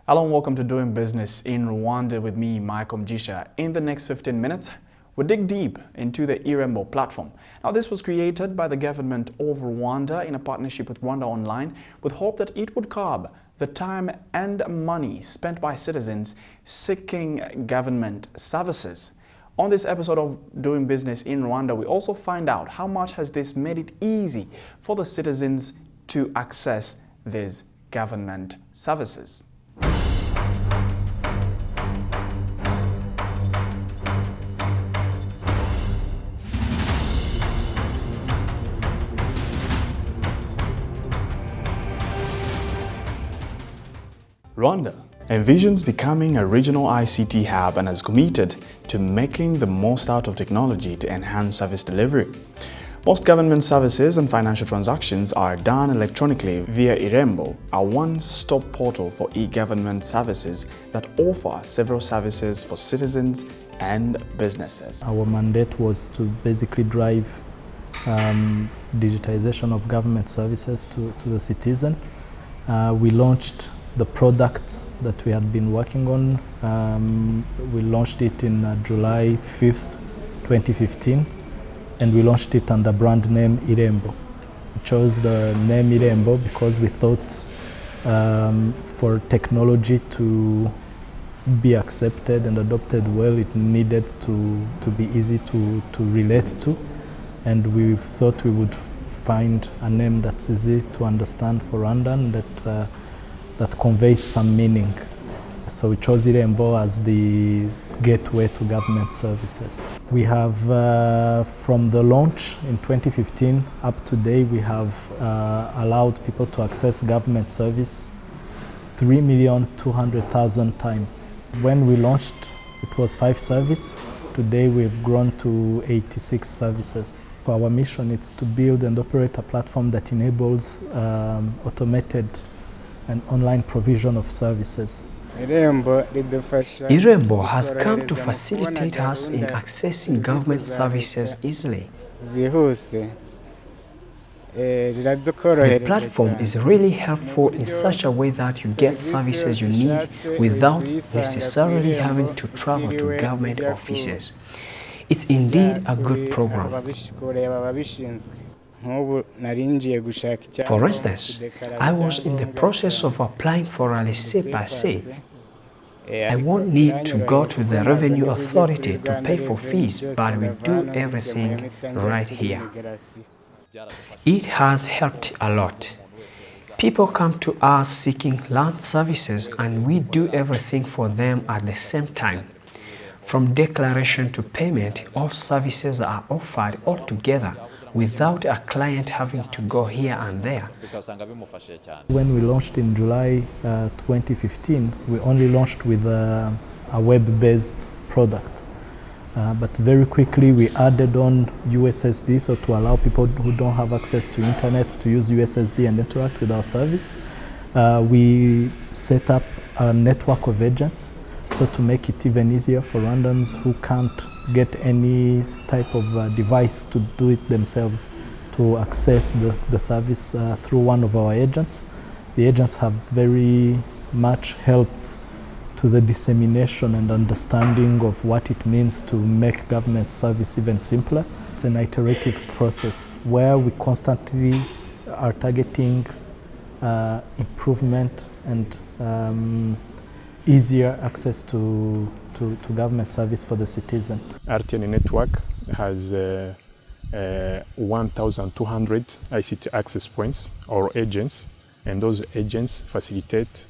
Hello and welcome to Doing Business in Rwanda with me, Michael Mjisha. In the next 15 minutes, we dig deep into the Irembo platform. Now, this was created by the government of Rwanda in a partnership with Rwanda Online with hope that it would curb the time and money spent by citizens seeking government services. On this episode of Doing Business in Rwanda, we also find out how much has this made it easy for the citizens to access these government services. Rwanda envisions becoming a regional ICT hub and is committed to making the most out of technology to enhance service delivery. Most government services and financial transactions are done electronically via Irembo, a one-stop portal for e-government services that offer several services for citizens and businesses. Our mandate was to basically drive digitization of government services to the citizen. We launched the product that we had been working on. We launched it in July 5th, 2015, and we launched it under brand name Irembo. We chose the name Irembo because we thought for technology to be accepted and adopted well, it needed to be easy to relate to, and we thought we would find a name that's easy to understand for Rwandan that conveys some meaning. So we chose Irembo as the gateway to government services. We have, from the launch in 2015 up to date, we have allowed people to access government service 3,200,000 times. When we launched, it was 5 services. Today we've grown to 86 services. Our mission is to build and operate a platform that enables automated and online provision of services. Irembo has come to facilitate us in accessing government services easily. The platform is really helpful in such a way that you get services you need without necessarily having to travel to government offices. It's indeed a good program. For instance, I was in the process of applying for a laissez-passer. I won't need to go to the Revenue Authority to pay for fees, but we do everything right here. It has helped a lot. People come to us seeking land services, and we do everything for them at the same time. From declaration to payment, all services are offered all together, without a client having to go here and there. When we launched in July 2015, we only launched with a web-based product. But very quickly we added on USSD, so to allow people who don't have access to internet to use USSD and interact with our service. We set up a network of agents, so to make it even easier for Rwandans who can't get any type of device to do it themselves to access the service through one of our agents. The agents have very much helped to the dissemination and understanding of what it means to make government service even simpler. It's an iterative process where we constantly are targeting improvement and easier access to government service for the citizen. RTN network has 1,200 ICT access points or agents, and those agents facilitate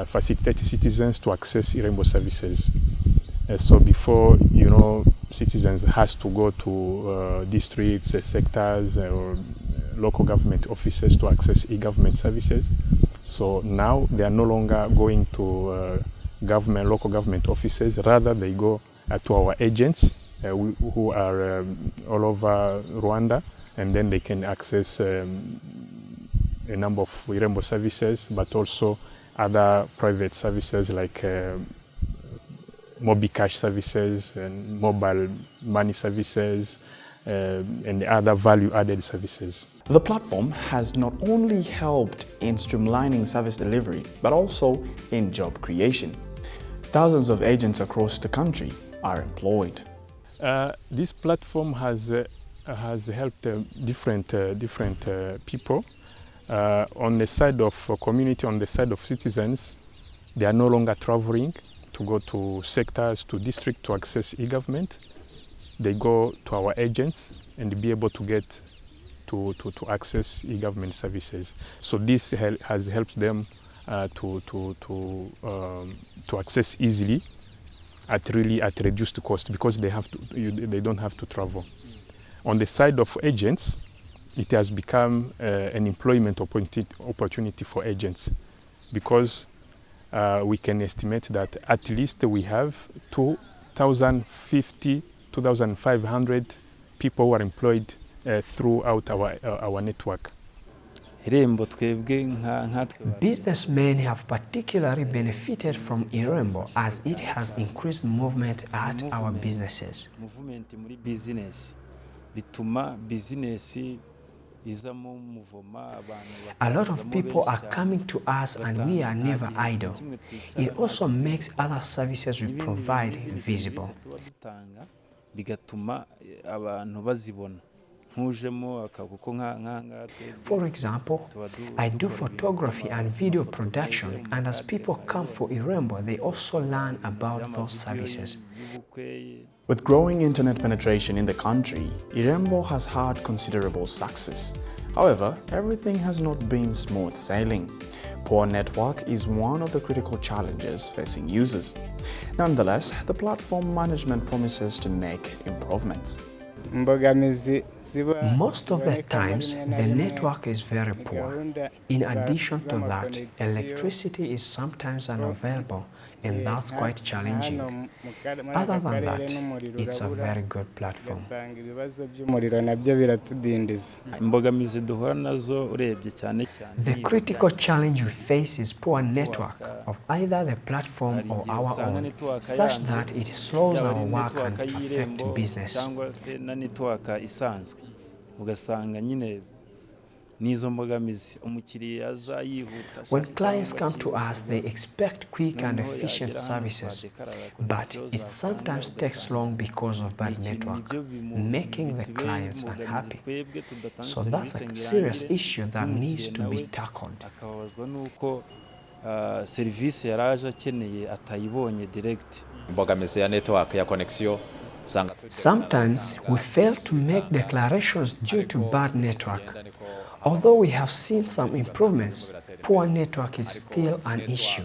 facilitate citizens to access Irembo services. So before, citizens has to go to districts, sectors, or local government offices to access e-government services. So now they are no longer going to local government offices. Rather, they go to our agents who are all over Rwanda, and then they can access a number of Irembo services, but also other private services like mobile cash services and mobile money services, and other value-added services. The platform has not only helped in streamlining service delivery, but also in job creation. Thousands of agents across the country are employed. This platform has helped different people. On the side of community, on the side of citizens, they are no longer traveling to go to sectors, to district to access e-government. They go to our agents and be able to get to access e-government services. So this has helped them to access easily at reduced cost, because they don't have to travel. On the side of agents, it has become an employment opportunity for agents, because we can estimate that at least we have 2,500 people who are employed throughout our network. Businessmen have particularly benefited from Irembo as it has increased movement at our businesses. A lot of people are coming to us and we are never idle. It also makes other services we provide visible. For example, I do photography and video production, and as people come for Irembo, they also learn about those services. With growing internet penetration in the country, Irembo has had considerable success. However, everything has not been smooth sailing. Poor network is one of the critical challenges facing users. Nonetheless, the platform management promises to make improvements. Most of the times, the network is very poor. In addition to that, electricity is sometimes unavailable, and that's quite challenging. Other than that, it's a very good platform. The critical challenge we face is poor network of either the platform or our own, such that it slows our work and affects business. When clients come to us, they expect quick and efficient services, but it sometimes takes long because of bad network, making the clients unhappy. So that's a serious issue that needs to be tackled. Sometimes we fail to make declarations due to bad network. Although we have seen some improvements, poor network is still an issue.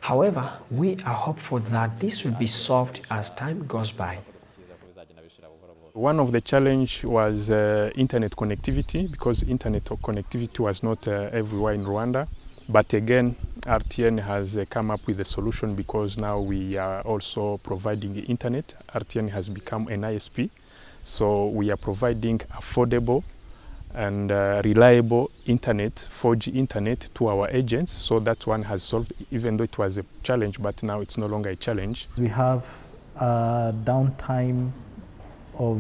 However, we are hopeful that this will be solved as time goes by. One of the challenges was internet connectivity, because internet connectivity was not everywhere in Rwanda. But again, RTN has come up with a solution, because now we are also providing the internet. RTN has become an ISP, so we are providing affordable and reliable internet, 4G internet, to our agents. So that one has solved, even though it was a challenge, but now it's no longer a challenge. We have a downtime of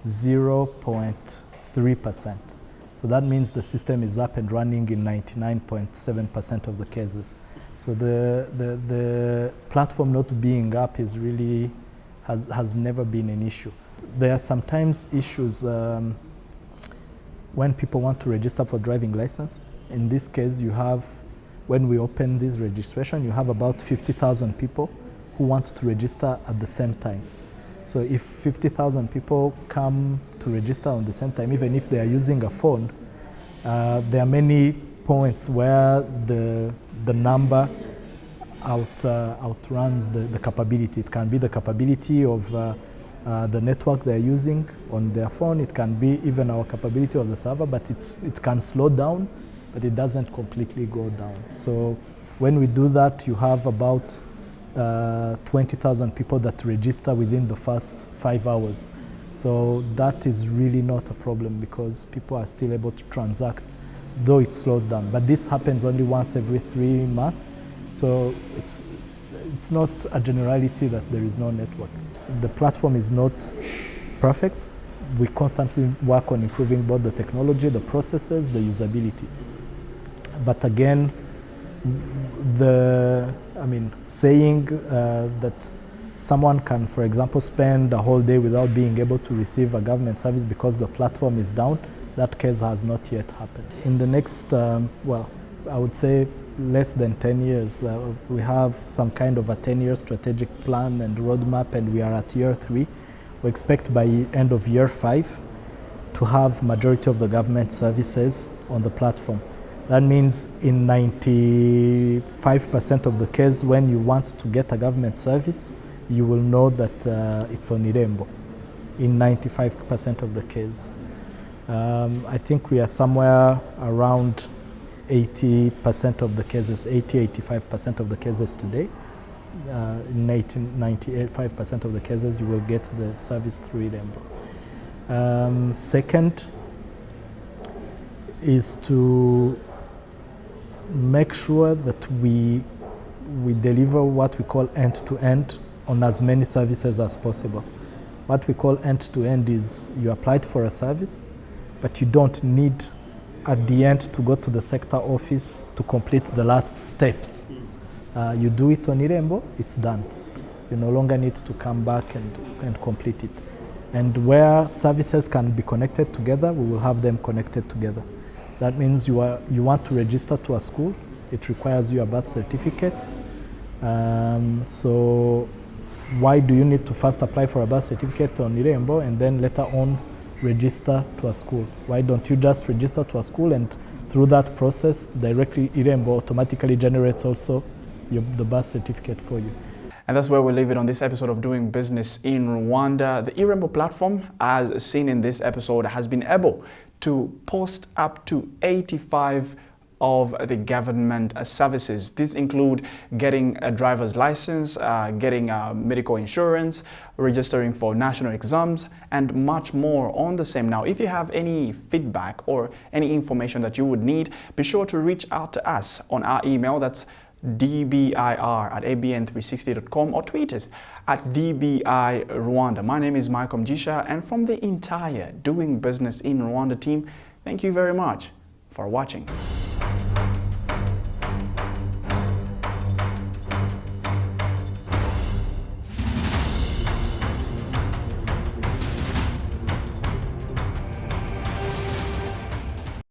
0.3%. So that means the system is up and running in 99.7% of the cases. So the platform not being up is really has never been an issue. There are sometimes issues when people want to register for driving license. In this case, you have, when we open this registration, you have about 50,000 people who want to register at the same time. So if 50,000 people come to register on the same time, even if they are using a phone, there are many points where the number outruns the capability. It can be the capability of the network they're using on their phone. It can be even our capability of the server, but it can slow down, but it doesn't completely go down. So when we do that, you have about 20,000 people that register within the first 5 hours. So that is really not a problem, because people are still able to transact, though it slows down. But this happens only once every 3 months. So it's not a generality that there is no network. the platform is not perfect. We constantly work on improving both the technology, the processes, the usability. But again, saying that someone can, for example, spend a whole day without being able to receive a government service because the platform is down, that case has not yet happened. In the next, I would say less than 10 years, we have some kind of a 10-year strategic plan and roadmap, and we are at year 3. We expect by end of year 5 to have majority of the government services on the platform. That means in 95% of the case, when you want to get a government service, you will know that it's on Irembo, in 95% of the case. I think we are somewhere around 80% of the cases, 85% of the cases today. In 95% of the cases, you will get the service through Irembo. Second is to make sure that we deliver what we call end-to-end on as many services as possible. What we call end-to-end is you applied for a service, but you don't need at the end to go to the sector office to complete the last steps. You do it on Irembo, it's done. You no longer need to come back and complete it. And where services can be connected together, we will have them connected together. That means you want to register to a school, it requires you a birth certificate. So why do you need to first apply for a birth certificate on Irembo and then later on register to a school? Why don't you just register to a school, and through that process directly Irembo automatically generates also the birth certificate for you. And that's where we leave it on this episode of Doing Business in Rwanda. The Irembo platform, as seen in this episode, has been able to post up to 85 of the government services. These include getting a driver's license, getting medical insurance, registering for national exams, and much more on the same. Now, if you have any feedback or any information that you would need, be sure to reach out to us on our email. That's dbir@abn360.com, or tweet us at dbirwanda. My name is Michael Mjisha, and from the entire Doing Business in Rwanda team, thank you very much for watching.